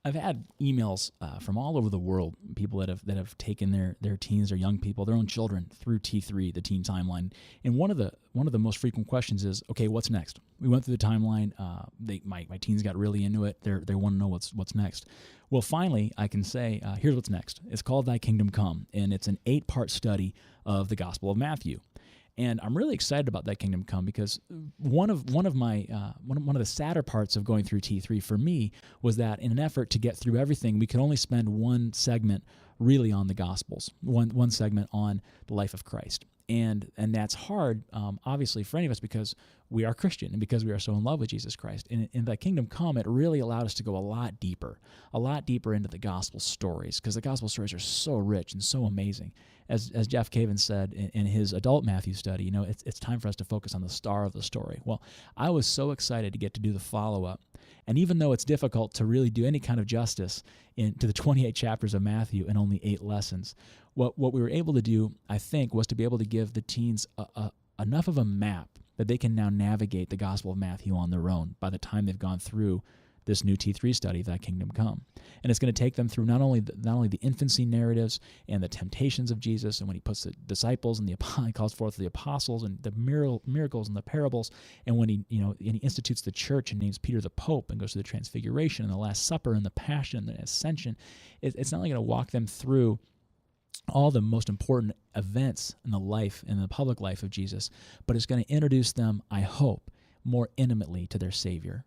I've had emails from all over the world, people that have taken their teens, their young people, their own children through T3, the teen timeline. And one of the most frequent questions is, okay, what's next? We went through the timeline. My teens got really into it. They want to know what's next. Well, finally, I can say, here's what's next. It's called Thy Kingdom Come, and it's an 8-part study of the Gospel of Matthew. And I'm really excited about that Kingdom Come because one of the sadder parts of going through T3 for me was that in an effort to get through everything, we could only spend one segment really on the Gospels, one segment on the life of Christ. And that's hard, obviously, for any of us because we are Christian and because we are so in love with Jesus Christ. And in that Kingdom Come, it really allowed us to go a lot deeper into the gospel stories because the gospel stories are so rich and so amazing. As Jeff Caven said in his adult Matthew study, it's time for us to focus on the star of the story. Well, I was so excited to get to do the follow-up. And even though it's difficult to really do any kind of justice to the 28 chapters of Matthew and only 8 lessons, what we were able to do, I think, was to be able to give the teens enough of a map that they can now navigate the Gospel of Matthew on their own by the time they've gone through this new T3 study, Thy Kingdom Come. And it's going to take them through not only the infancy narratives and the temptations of Jesus, and when he puts the disciples and he calls forth the apostles and the miracles and the parables, and when he institutes the church and names Peter the Pope and goes through the Transfiguration and the Last Supper and the Passion and the Ascension. It's not only going to walk them through all the most important events in the public life of Jesus, but it's going to introduce them, I hope, more intimately to their Savior.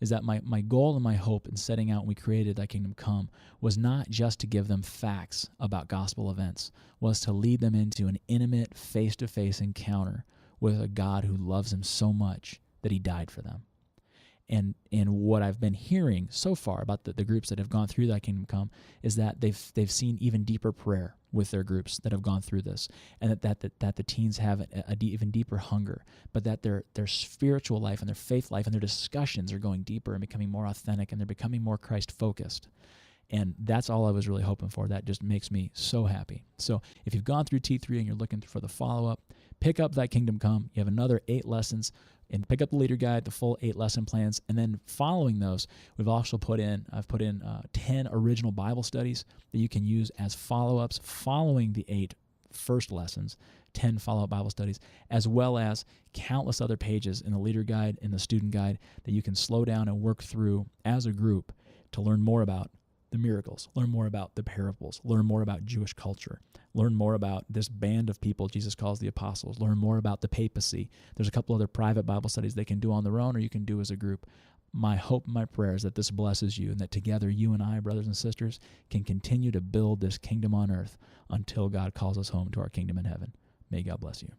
Is that my goal and my hope in setting out when we created Thy Kingdom Come was not just to give them facts about gospel events, was to lead them into an intimate, face-to-face encounter with a God who loves them so much that he died for them. And what I've been hearing so far about the groups that have gone through Thy Kingdom Come is that they've seen even deeper prayer with their groups that have gone through this, and that the teens have an even deeper hunger, but that their spiritual life and their faith life and their discussions are going deeper and becoming more authentic, and they're becoming more Christ-focused. And that's all I was really hoping for. That just makes me so happy. So if you've gone through T3 and you're looking for the follow-up, pick up Thy Kingdom Come. You have another 8 lessons, and pick up the leader guide, the full 8 lesson plans. And then following those, I've put in 10 original Bible studies that you can use as follow-ups following the 8 first lessons, 10 follow-up Bible studies, as well as countless other pages in the leader guide, in the student guide that you can slow down and work through as a group to learn more about the miracles, learn more about the parables, learn more about Jewish culture, learn more about this band of people Jesus calls the apostles, learn more about the papacy. There's a couple other private Bible studies they can do on their own or you can do as a group. My hope and my prayer is that this blesses you and that together you and I, brothers and sisters, can continue to build this kingdom on earth until God calls us home to our kingdom in heaven. May God bless you.